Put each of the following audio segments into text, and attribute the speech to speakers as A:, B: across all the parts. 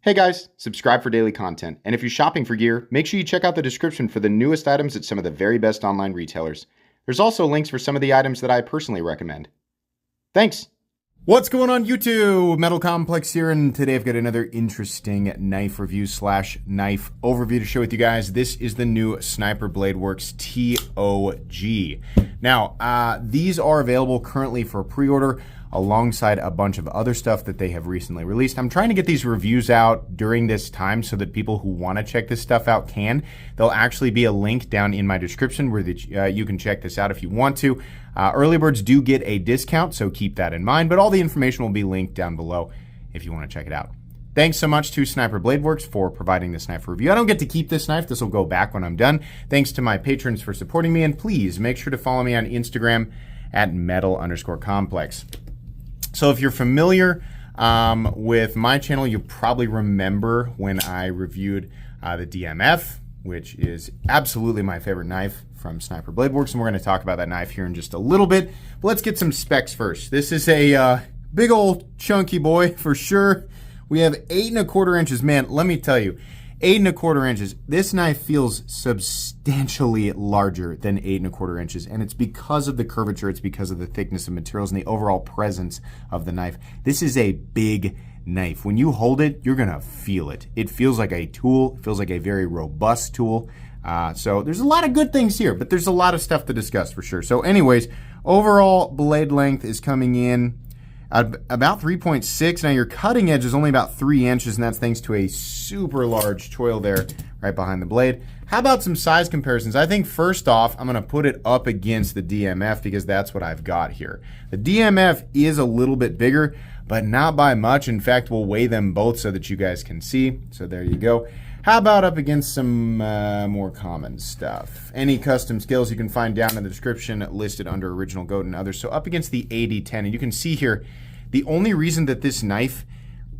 A: Hey guys, subscribe for daily content. And if you're shopping for gear, make sure you check out the description for the newest items at some of the very best online retailers. There's also links for some of the items that I personally recommend. Thanks! What's going on YouTube? Metal Complex here, and today I've got another interesting knife review slash knife overview to share with you guys. This is the new Sniper Bladeworks TOG. Now, these are available currently for pre-order alongside a bunch of other stuff that they have recently released. I'm trying to get these reviews out during this time so that people who want to check this stuff out can. There'll actually be a link down in my description where you can check this out if you want to. Early birds do get a discount, so keep that in mind, but all the information will be linked down below if you want to check it out. Thanks so much to Sniper Bladeworks for providing this knife review. I don't get to keep this knife. This will go back when I'm done. Thanks to my patrons for supporting me, and please make sure to follow me on Instagram at metal_complex. So if you're familiar with my channel, you probably remember when I reviewed the DMF, which is absolutely my favorite knife from Sniper Bladeworks, and we're going to talk about that knife here in just a little bit. But let's get some specs first. This is a big old chunky boy for sure. We have 8¼ inches. Man, let me tell you, 8¼ inches. This knife feels substantially larger than 8¼ inches, and it's because of the curvature, it's because of the thickness of materials and the overall presence of the knife. This is a big knife. When you hold it, you're gonna feel it. It feels like a tool. It feels like a very robust tool. So there's a lot of good things here, but there's a lot of stuff to discuss for sure. So anyways, overall blade length is coming in about 3.6. Now your cutting edge is only about 3 inches, and that's thanks to a super large choil there right behind the blade. How about some size comparisons? I think first off, I'm gonna put it up against the DMF because that's what I've got here. The DMF is a little bit bigger, but not by much. In fact, we'll weigh them both so that you guys can see. So there you go. How about up against some more common stuff? Any custom skills you can find down in the description listed under Original Goat and others. So up against the AD10, and you can see here, the only reason that this knife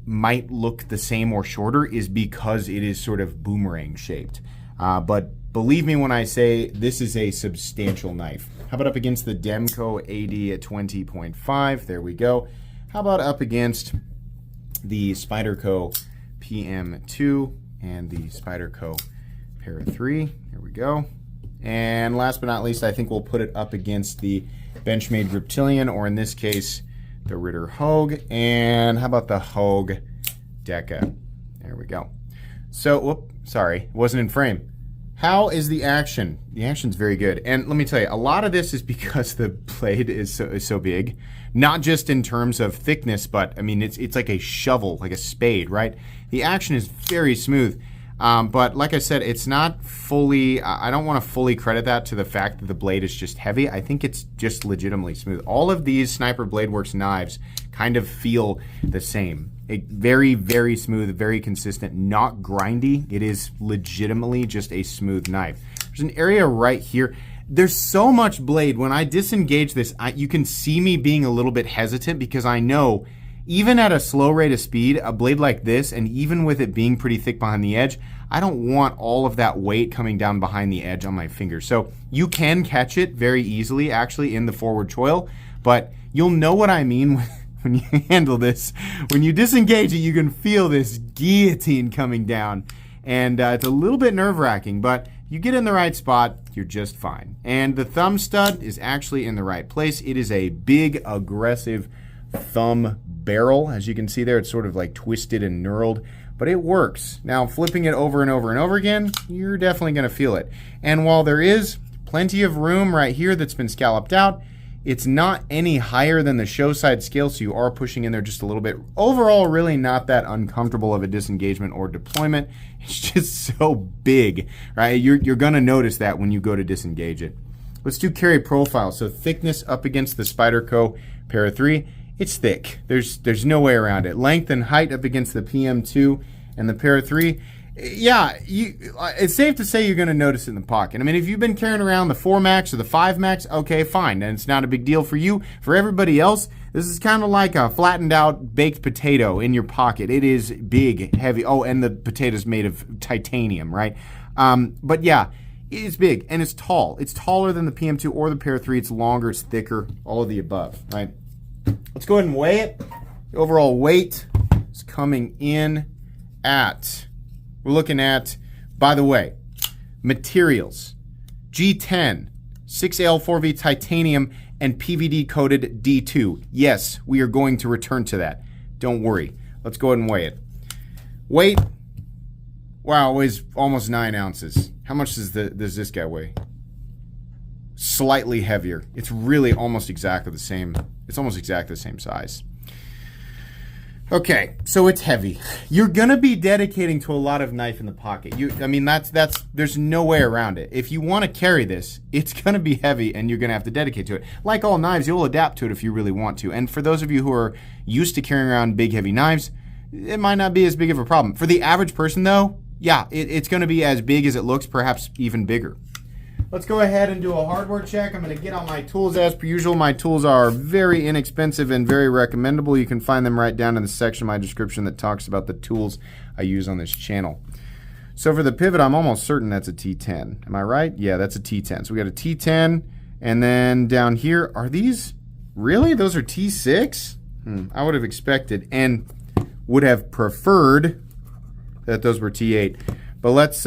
A: might look the same or shorter is because it is sort of boomerang shaped. But believe me when I say this is a substantial knife. How about up against the Demco AD at 20.5? There we go. How about up against the Spyderco PM2 and the Spyderco Para 3? Here we go. And last but not least, I think we'll put it up against the Benchmade Reptilian, or in this case, the Ritter Hogue. And how about the Hogue Deca? There we go. So, whoop, sorry, it wasn't in frame. How is the action? The action's very good. And let me tell you, a lot of this is because the blade is so big. Not just in terms of thickness, but I mean, it's like a shovel, like a spade, right? The action is very smooth. But like I said, it's not fully, I don't want to fully credit that to the fact that the blade is just heavy. I think it's just legitimately smooth. All of these Sniper Bladeworks knives kind of feel the same. Very, very smooth, very consistent, not grindy. It is legitimately just a smooth knife. There's an area right here. There's so much blade. When I disengage this, you can see me being a little bit hesitant because I know even at a slow rate of speed, a blade like this, and even with it being pretty thick behind the edge, I don't want all of that weight coming down behind the edge on my finger. So you can catch it very easily actually in the forward choil, but you'll know what I mean when you handle this. When you disengage it, you can feel this guillotine coming down, and it's a little bit nerve-wracking, but you get in the right spot, you're just fine. And the thumb stud is actually in the right place. It is a big, aggressive thumb barrel. As you can see there, it's sort of like twisted and knurled, but it works. Now, flipping it over and over and over again, you're definitely gonna feel it. And while there is plenty of room right here that's been scalloped out, it's not any higher than the show side scale, so you are pushing in there just a little bit. Overall, really not that uncomfortable of a disengagement or deployment. It's just so big, right? You're gonna notice that when you go to disengage it. Let's do carry profile. So thickness up against the Spyderco Para 3. It's thick. There's no way around it. Length and height up against the PM2 and the Para 3. Yeah, it's safe to say you're going to notice it in the pocket. I mean, if you've been carrying around the 4 Max or the 5 Max, okay, fine. And it's not a big deal for you. For everybody else, this is kind of like a flattened out baked potato in your pocket. It is big, heavy. Oh, and the potato's made of titanium, right? But yeah, it's big and it's tall. It's taller than the PM2 or the Para 3. It's longer, it's thicker, all of the above, right? Let's go ahead and weigh it. The overall weight is coming in at, by the way, materials, G10, 6Al4V titanium, and PVD coated D2. Yes, we are going to return to that. Don't worry. Let's go ahead and weigh it. Weight, wow, it weighs almost 9 ounces. How much does this guy weigh? Slightly heavier. It's really almost exactly the same. It's almost exactly the same size. Okay, so it's heavy. You're gonna be dedicating to a lot of knife in the pocket. I mean, there's no way around it. If you want to carry this, it's gonna be heavy, and you're gonna have to dedicate to it. Like all knives, you'll adapt to it if you really want to. And for those of you who are used to carrying around big, heavy knives, it might not be as big of a problem. For the average person, though, yeah, it's gonna be as big as it looks, perhaps even bigger. Let's go ahead and do a hardware check. I'm going to get on my tools as per usual. My tools are very inexpensive and very recommendable. You can find them right down in the section of my description that talks about the tools I use on this channel. So for the pivot, I'm almost certain that's a T10. Am I right? Yeah, that's a T10. So we got a T10, and then down here, are these, really? Those are T6? I would have expected and would have preferred that those were T8. But let's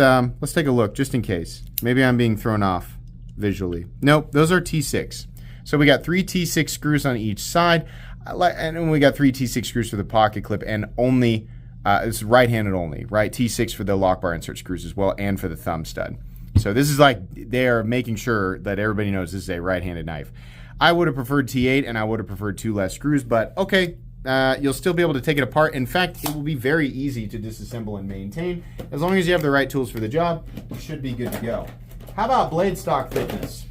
A: take a look just in case. Maybe I'm being thrown off visually. Nope, those are T6. So we got 3 T6 screws on each side, and we got 3 T6 screws for the pocket clip, and only it's right-handed only, right? T6 for the lock bar insert screws as well, and for the thumb stud. So this is like they're making sure that everybody knows this is a right-handed knife. I would have preferred T8, and I would have preferred 2 less screws, but okay. You'll still be able to take it apart. In fact, it will be very easy to disassemble and maintain. As long as you have the right tools for the job, you should be good to go. How about blade stock thickness?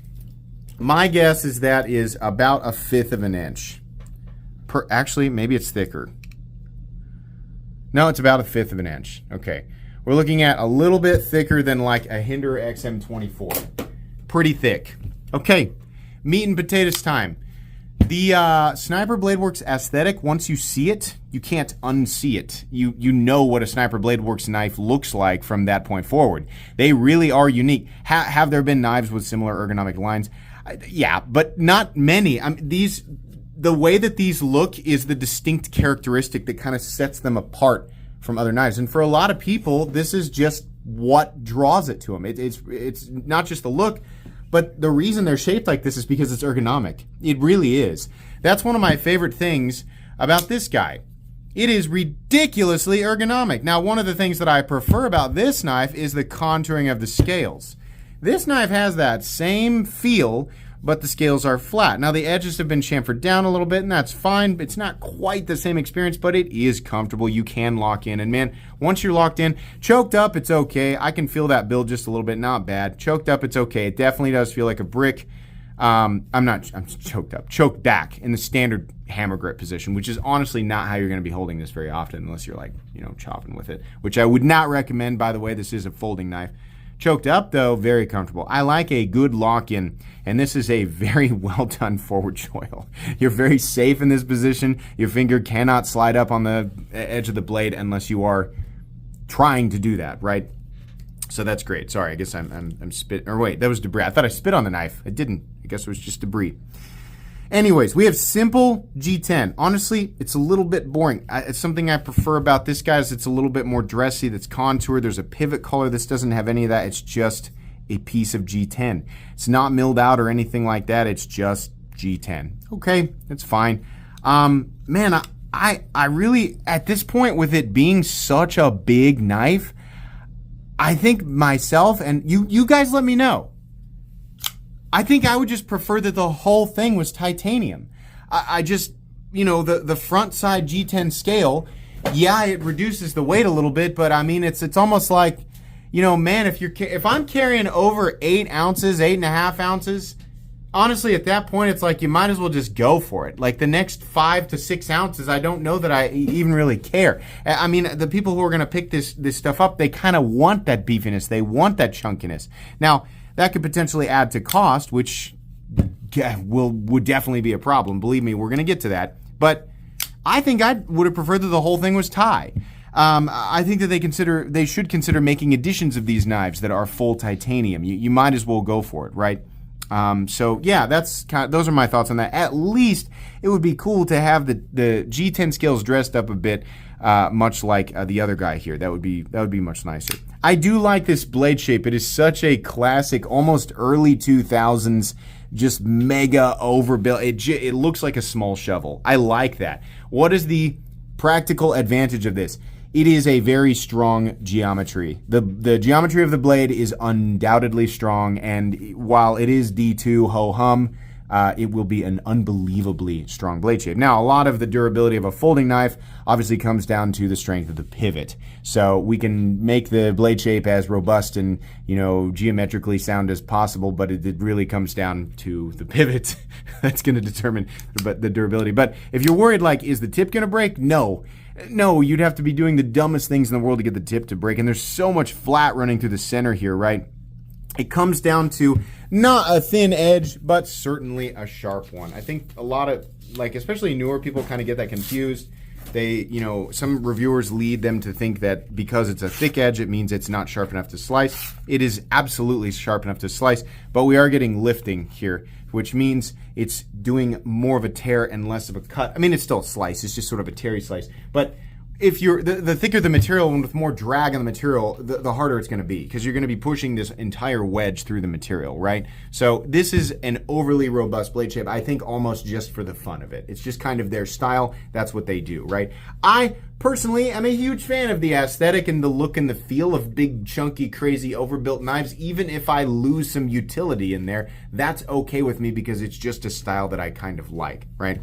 A: My guess is that is about 1/5 of an inch. Actually, maybe it's thicker. No, it's about 1/5 of an inch. Okay. We're looking at a little bit thicker than like a Hinder XM24. Pretty thick. Okay, meat and potatoes time. The Sniper Bladeworks aesthetic, once you see it, you can't unsee it. You know what a Sniper Bladeworks knife looks like from that point forward. They really are unique. Have there been knives with similar ergonomic lines? Yeah, but not many. The way that these look is the distinct characteristic that kind of sets them apart from other knives. And for a lot of people, this is just what draws it to them. It's not just the look, but the reason they're shaped like this is because it's ergonomic. It really is. That's one of my favorite things about this guy. It is ridiculously ergonomic. Now, one of the things that I prefer about this knife is the contouring of the scales. This knife has that same feel, but the scales are flat. Now, the edges have been chamfered down a little bit, and that's fine. It's not quite the same experience, but it is comfortable. You can lock in. And man, once you're locked in, choked up, it's okay. I can feel that build just a little bit, not bad. Choked up, it's okay. It definitely does feel like a brick. I'm choked up. Choked back in the standard hammer grip position, which is honestly not how you're going to be holding this very often unless you're like, chopping with it, which I would not recommend, by the way. This is a folding knife. Choked up, though, very comfortable. I like a good lock-in, and this is a very well-done forward choil. You're very safe in this position. Your finger cannot slide up on the edge of the blade unless you are trying to do that, right? So that's great. Sorry, I guess I'm spit. Or wait, that was debris. I thought I spit on the knife. I didn't. I guess it was just debris. Anyways, we have simple G10. Honestly, it's a little bit boring. It's something I prefer about this guy is it's a little bit more dressy. That's contoured. There's a pivot collar. This doesn't have any of that. It's just a piece of G10. It's not milled out or anything like that. It's just G10. Okay, that's fine. Man, I really, at this point with it being such a big knife, I think myself, and you guys let me know, I think I would just prefer that the whole thing was titanium. I just, the front side G10 scale, yeah, it reduces the weight a little bit, but I mean, it's almost like, man, if I'm carrying over 8 ounces, 8.5 ounces, honestly, at that point, it's like you might as well just go for it. Like the next 5 to 6 ounces, I don't know that I even really care. I mean, the people who are going to pick this stuff up, they kind of want that beefiness. They want that chunkiness. Now, that could potentially add to cost, which would definitely be a problem. Believe me, we're going to get to that. But I think I would have preferred that the whole thing was tie. I think that they should consider making editions of these knives that are full titanium. You might as well go for it, right? So yeah, those are my thoughts on that. At least it would be cool to have the G10 scales dressed up a bit. much like the other guy here. That would be much nicer. I do like this blade shape. It is such a classic, almost early 2000s, just mega overbuilt. It looks like a small shovel. I like that. What is the practical advantage of this? It is a very strong geometry. The geometry of the blade is undoubtedly strong, and while it is D2 ho-hum, it will be an unbelievably strong blade shape. Now, a lot of the durability of a folding knife obviously comes down to the strength of the pivot. So we can make the blade shape as robust and, geometrically sound as possible, but it really comes down to the pivot. That's going to determine the durability. But if you're worried, like, is the tip going to break? No, you'd have to be doing the dumbest things in the world to get the tip to break. And there's so much flat running through the center here, right? It comes down to not a thin edge, but certainly a sharp one. I think a lot of, especially newer people kind of get that confused. They, some reviewers lead them to think that because it's a thick edge, it means it's not sharp enough to slice. It is absolutely sharp enough to slice, but we are getting lifting here, which means it's doing more of a tear and less of a cut. I mean, it's still a slice. It's just sort of a terry slice. But if you're the thicker the material and with more drag on the material, the harder it's going to be, because you're going to be pushing this entire wedge through the material, right? So this is an overly robust blade shape, I think, almost just for the fun of it. It's just kind of their style. That's what they do, right? I personally am a huge fan of the aesthetic and the look and the feel of big, chunky, crazy, overbuilt knives. Even if I lose some utility in there, that's okay with me, because it's just a style that I kind of like, right?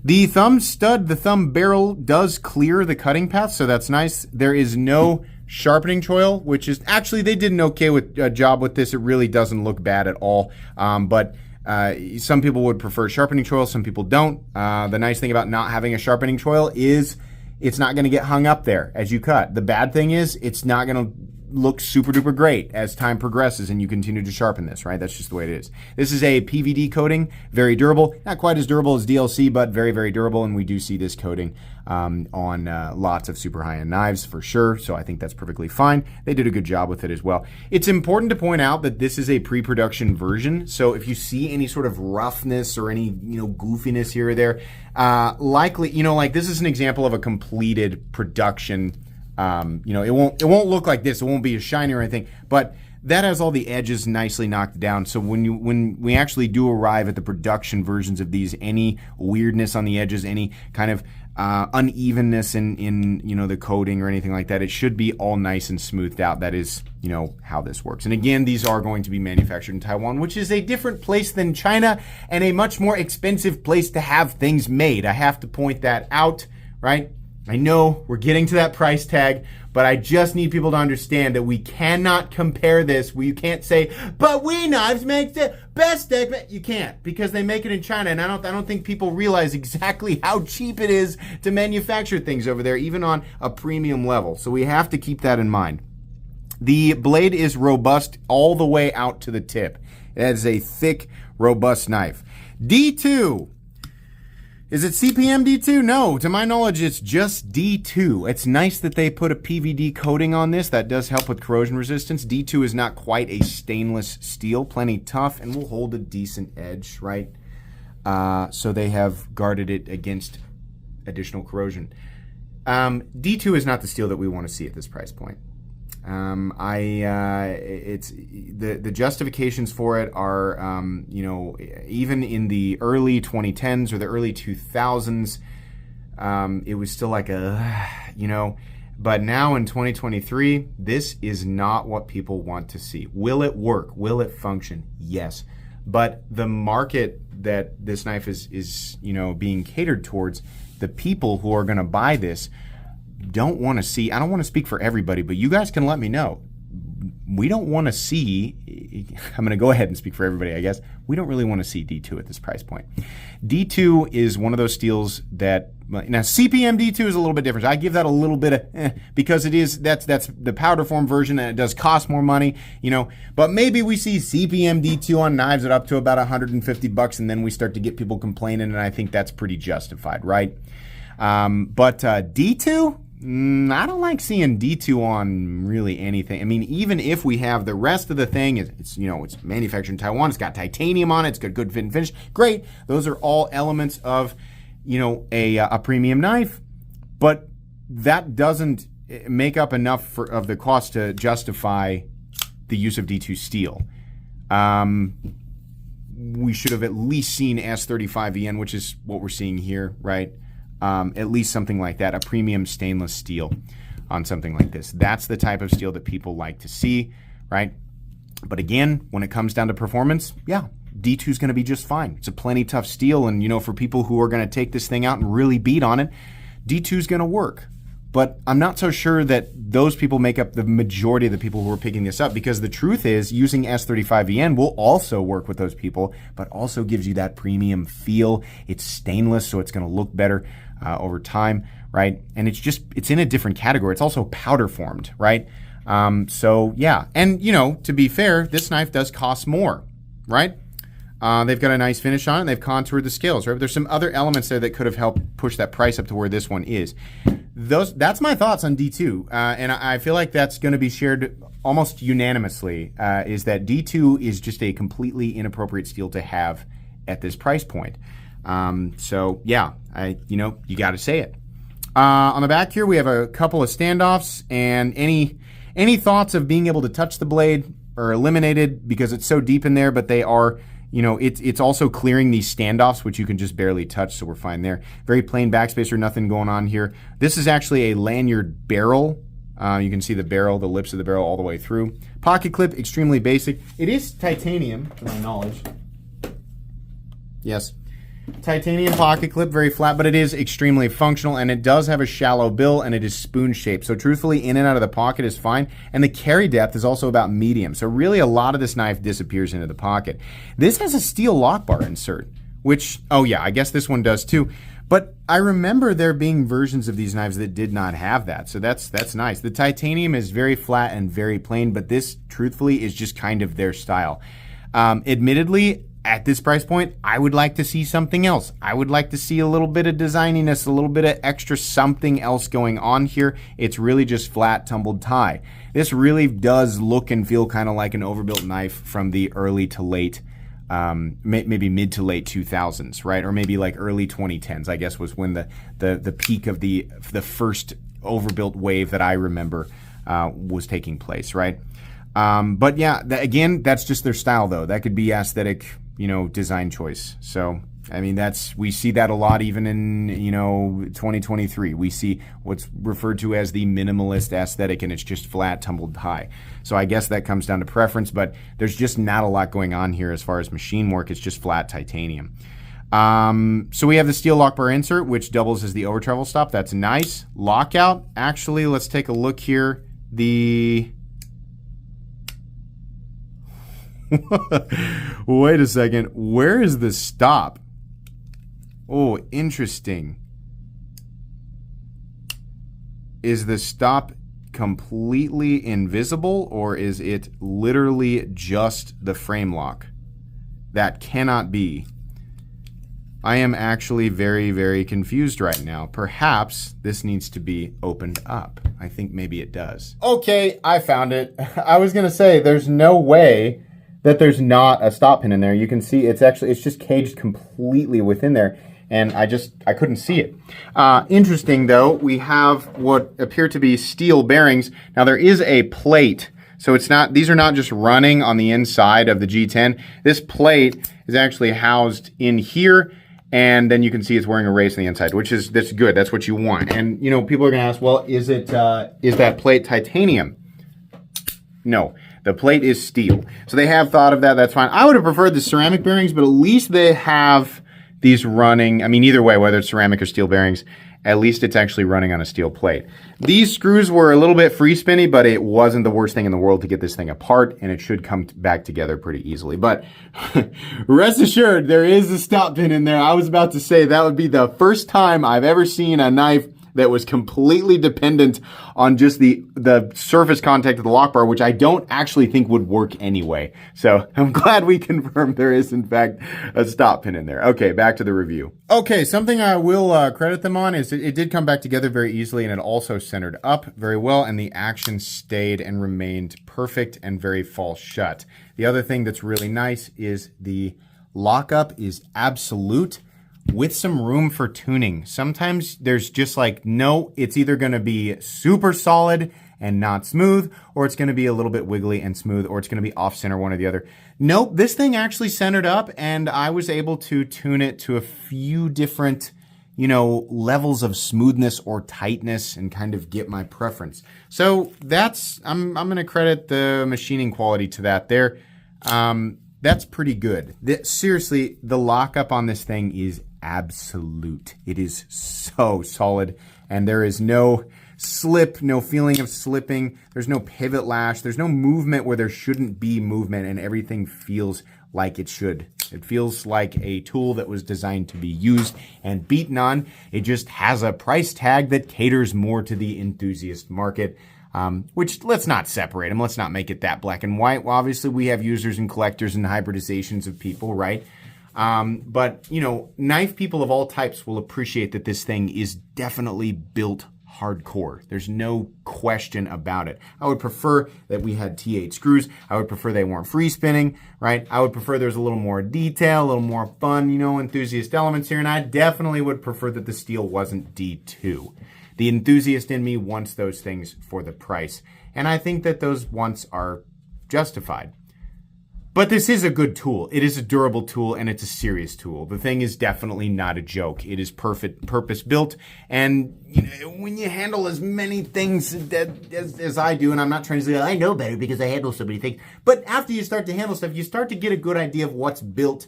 A: The thumb stud, the thumb barrel does clear the cutting path, so that's nice. There is no sharpening choil, which is actually, they did an okay job with this. It really doesn't look bad at all, but some people would prefer sharpening choil, some people don't. The nice thing about not having a sharpening choil is it's not going to get hung up there as you cut. The bad thing is it's not going to look super duper great as time progresses and you continue to sharpen this, right? That's just the way it is. This is a PVD coating, very durable. Not quite as durable as DLC, but very, very durable. And we do see this coating on lots of super high-end knives for sure. So I think that's perfectly fine. They did a good job with it as well. It's important to point out that this is a pre-production version. So if you see any sort of roughness or any, goofiness here or there, likely, this is an example of a completed production. It won't look like this. It won't be as shiny or anything, but that has all the edges nicely knocked down. So when we actually do arrive at the production versions of these, any weirdness on the edges, any kind of unevenness in the coating or anything like that, it should be all nice and smoothed out. That is, how this works. And again, these are going to be manufactured in Taiwan, which is a different place than China and a much more expensive place to have things made. I have to point that out, right? I know we're getting to that price tag, but I just need people to understand that we cannot compare this. You can't say, but We Knives makes the best deck. You can't, because they make it in China, and I don't think people realize exactly how cheap it is to manufacture things over there, even on a premium level. So we have to keep that in mind. The blade is robust all the way out to the tip. It is a thick, robust knife. D2. Is it CPM D2? No, to my knowledge, it's just D2. It's nice that they put a PVD coating on this. That does help with corrosion resistance. D2 is not quite a stainless steel, plenty tough, and will hold a decent edge, right? So they have guarded it against additional corrosion. D2 is not the steel that we want to see at this price point. It's the justifications for it are, even in the early 2010s or the early 2000s, it was still like but now in 2023, this is not what people want to see. Will it work? Will it function? Yes. But the market that this knife is being catered towards, the people who are going to buy this, don't want to see, I don't want to speak for everybody, but you guys can let me know. We don't want to see, I'm going to go ahead and speak for everybody, I guess. We don't really want to see D2 at this price point. D2 is one of those steels that, now CPM D2 is a little bit different. I give that a little bit of, because that's the powder form version and it does cost more money, but maybe we see CPM D2 on knives at up to about $150 and then we start to get people complaining, and I think that's pretty justified, right? But D2? I don't like seeing D2 on really anything. I mean, even if we have the rest of the thing, it's manufactured in Taiwan, it's got titanium on it, it's got good fit and finish. Great. Those are all elements of, a premium knife. But that doesn't make up enough of the cost to justify the use of D2 steel. We should have at least seen S35EN, which is what we're seeing here, right? At least something like that, a premium stainless steel on something like this. That's the type of steel that people like to see, right? But again, when it comes down to performance, yeah, D2 is going to be just fine. It's a plenty tough steel, and you know, for people who are going to take this thing out and really beat on it, D2 is going to work. But I'm not so sure that those people make up the majority of the people who are picking this up, because the truth is using S35EN will also work with those people, but also gives you that premium feel. It's stainless, so it's going to look better over time, right? And it's in a different category. It's also powder formed, right? So yeah, and you know, to be fair, this knife does cost more, right? They've got a nice finish on it, and they've contoured the scales, right? But there's some other elements there that could have helped push that price up to where this one is. That's my thoughts on D2, and I feel like that's going to be shared almost unanimously, is that D2 is just a completely inappropriate steel to have at this price point. So yeah, you got to say it. On the back here, we have a couple of standoffs, and any thoughts of being able to touch the blade are eliminated because it's so deep in there, but they are, you know, it's also clearing these standoffs, which you can just barely touch, so we're fine there. Very plain backspacer, nothing going on here. This is actually a lanyard barrel. You can see the barrel, the lips of the barrel all the way through. Pocket clip, extremely basic. It is titanium, to my knowledge. Yes. Titanium pocket clip, very flat, but it is extremely functional, and it does have a shallow bill, and it is spoon shaped. So truthfully, in and out of the pocket is fine, and the carry depth is also about medium. So really a lot of this knife disappears into the pocket. This has a steel lock bar insert, which, oh yeah, I guess this one does too. But I remember there being versions of these knives that did not have that, so that's nice. The titanium is very flat and very plain, but this, truthfully, is just kind of their style. Admittedly, at this price point, I would like to see something else. I would like to see a little bit of designiness, a little bit of extra something else going on here. It's really just flat tumbled tie. This really does look and feel kind of like an overbuilt knife from the early to late, maybe mid to late 2000s, right? Or maybe like early 2010s, I guess, was when the peak of the first overbuilt wave that I remember was taking place, right? But yeah, again, that's just their style though. That could be aesthetic, design choice. So, I mean, we see that a lot even in, 2023. We see what's referred to as the minimalist aesthetic, and it's just flat, tumbled high. So I guess that comes down to preference, but there's just not a lot going on here as far as machine work. It's just flat titanium. So we have the steel lock bar insert, which doubles as the over travel stop. That's nice. Lockout. Actually, let's take a look here. Wait a second. Where is the stop? Oh, interesting. Is the stop completely invisible, or is it literally just the frame lock? That cannot be. I am actually very, very confused right now. Perhaps this needs to be opened up. I think maybe it does. Okay, I found it. I was gonna say there's no way that there's not a stop pin in there. You can see it's just caged completely within there, and I couldn't see it. Interesting though, we have what appear to be steel bearings. Now there is a plate, so these are not just running on the inside of the G10. This plate is actually housed in here, and then you can see it's wearing a race on the inside, that's good. That's what you want. And people are gonna ask, well, is that plate titanium? No. The plate is steel. So they have thought of that. That's fine. I would have preferred the ceramic bearings, but at least they have these running. I mean, either way, whether it's ceramic or steel bearings, at least it's actually running on a steel plate. These screws were a little bit free spinny, but it wasn't the worst thing in the world to get this thing apart, and it should come back together pretty easily. But rest assured, there is a stop pin in there. I was about to say that would be the first time I've ever seen a knife that was completely dependent on just the surface contact of the lock bar, which I don't actually think would work anyway. So I'm glad we confirmed there is in fact a stop pin in there. Okay, back to the review. Okay, something I will credit them on is it did come back together very easily, and it also centered up very well, and the action stayed and remained perfect and very false shut. The other thing that's really nice is the lockup is absolute. with some room for tuning. Sometimes there's just like, no, it's either going to be super solid and not smooth, or it's going to be a little bit wiggly and smooth, or it's going to be off center, one or the other. Nope, this thing actually centered up, and I was able to tune it to a few different, levels of smoothness or tightness and kind of get my preference. So that's, I'm going to credit the machining quality to that there. That's pretty good. Seriously, the lockup on this thing is absolute. It is so solid, and there is no slip, no feeling of slipping. There's no pivot lash. There's no movement where there shouldn't be movement, and everything feels like it should. It feels like a tool that was designed to be used and beaten on. It just has a price tag that caters more to the enthusiast market. Which, let's not separate them. Let's not make it that black and white. Well, obviously, we have users and collectors and hybridizations of people, right? But, knife people of all types will appreciate that this thing is definitely built hardcore. There's no question about it. I would prefer that we had T8 screws. I would prefer they weren't free spinning, right? I would prefer there's a little more detail, a little more fun, enthusiast elements here. And I definitely would prefer that the steel wasn't D2. The enthusiast in me wants those things for the price. And I think that those wants are justified. But this is a good tool. It is a durable tool, and it's a serious tool. The thing is definitely not a joke. It is purpose built. And when you handle as many things as I do, and I'm not trying to say I know better because I handle so many things, but after you start to handle stuff, you start to get a good idea of what's built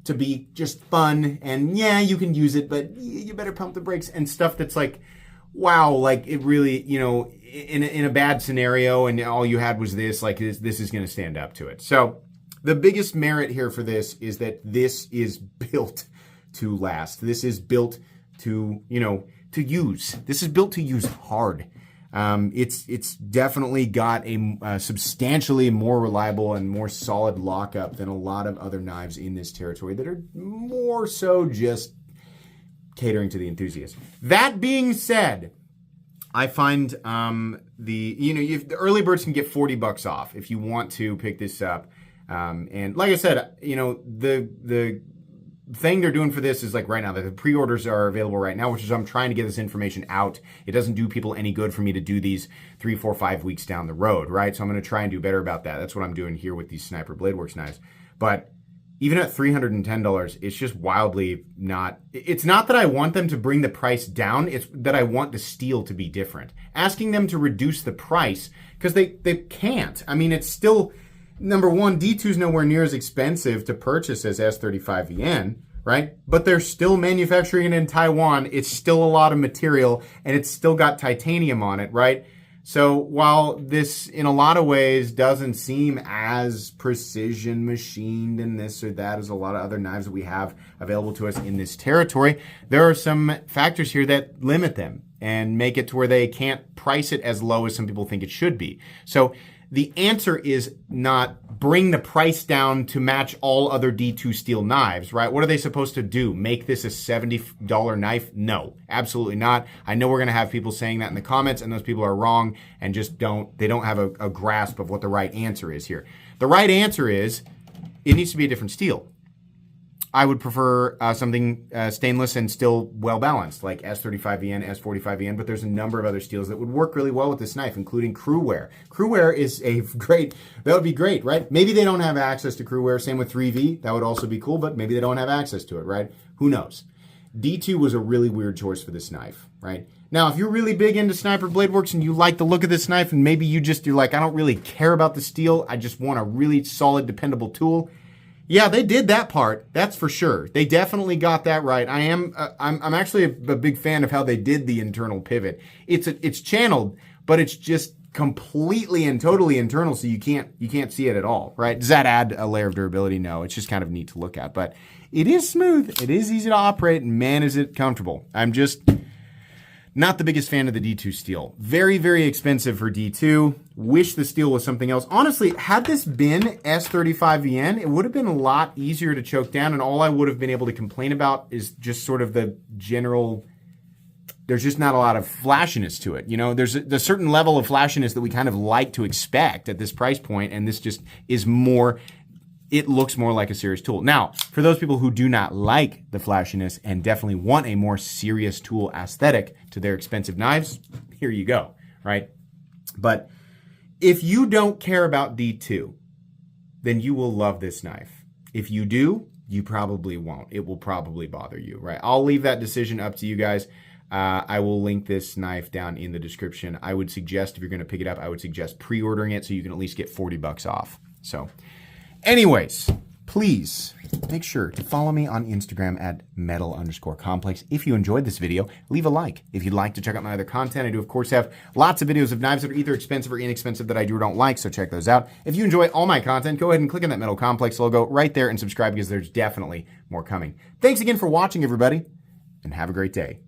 A: to be just fun. And yeah, you can use it, but you better pump the brakes, and stuff that's like, wow, like it really, in a bad scenario and all you had was this, like this is going to stand up to it. So the biggest merit here for this is that this is built to last. This is built to, to use. This is built to use hard. It's definitely got a substantially more reliable and more solid lockup than a lot of other knives in this territory that are more so just catering to the enthusiast. That being said, I find the early birds can get $40 off if you want to pick this up. And like I said, the thing they're doing for this is like right now, the pre-orders are available right now, which is I'm trying to get this information out. It doesn't do people any good for me to do these 3, 4, 5 weeks down the road, right? So I'm going to try and do better about that. That's what I'm doing here with these Sniper Bladeworks knives. But even at $310, it's just wildly not... It's not that I want them to bring the price down. It's that I want the steel to be different. Asking them to reduce the price, because they can't. I mean, it's still... Number one, D2 is nowhere near as expensive to purchase as S35VN, right? But they're still manufacturing it in Taiwan. It's still a lot of material, and it's still got titanium on it, right? So while this, in a lot of ways, doesn't seem as precision machined and this or that as a lot of other knives that we have available to us in this territory, there are some factors here that limit them and make it to where they can't price it as low as some people think it should be. So the answer is not bring the price down to match all other D2 steel knives, right? What are they supposed to do? Make this a $70 knife? No, absolutely not. I know we're going to have people saying that in the comments, and those people are wrong and just don't have a grasp of what the right answer is here. The right answer is it needs to be a different steel. I would prefer something stainless and still well-balanced, like S35VN, S45VN, but there's a number of other steels that would work really well with this knife, including Crewwear. Crewwear is that would be great, right? Maybe they don't have access to Crewwear, same with 3V, that would also be cool, but maybe they don't have access to it, right? Who knows? D2 was a really weird choice for this knife, right? Now, if you're really big into Sniper Bladeworks and you like the look of this knife, and maybe you're like, I don't really care about the steel, I just want a really solid, dependable tool, yeah, they did that part. That's for sure. They definitely got that right. I'm actually a big fan of how they did the internal pivot. It's channeled, but it's just completely and totally internal, so you can't see it at all, right? Does that add a layer of durability? No, it's just kind of neat to look at, but it is smooth. It is easy to operate, and man, is it comfortable. I'm just not the biggest fan of the D2 steel. Very, very expensive for D2. Wish the steel was something else. Honestly, had this been S35VN, it would have been a lot easier to choke down, and all I would have been able to complain about is just sort of the general... There's just not a lot of flashiness to it. There's a certain level of flashiness that we kind of like to expect at this price point, and this just is more
B: it looks more like a serious tool. Now, for those people who do not like the flashiness and definitely want a more serious tool aesthetic to their expensive knives, here you go, right? But if you don't care about D2, then you will love this knife. If you do, you probably won't. It will probably bother you, right? I'll leave that decision up to you guys. I will link this knife down in the description. I would suggest, if you're going to pick it up, I would suggest pre-ordering it so you can at least get 40 bucks off. So anyways, please make sure to follow me on Instagram at metal_complex. If you enjoyed this video, leave a like. If you'd like to check out my other content, I do of course have lots of videos of knives that are either expensive or inexpensive that I do or don't like, so check those out. If you enjoy all my content, go ahead and click on that Metal Complex logo right there and subscribe because there's definitely more coming. Thanks again for watching, everybody, and have a great day.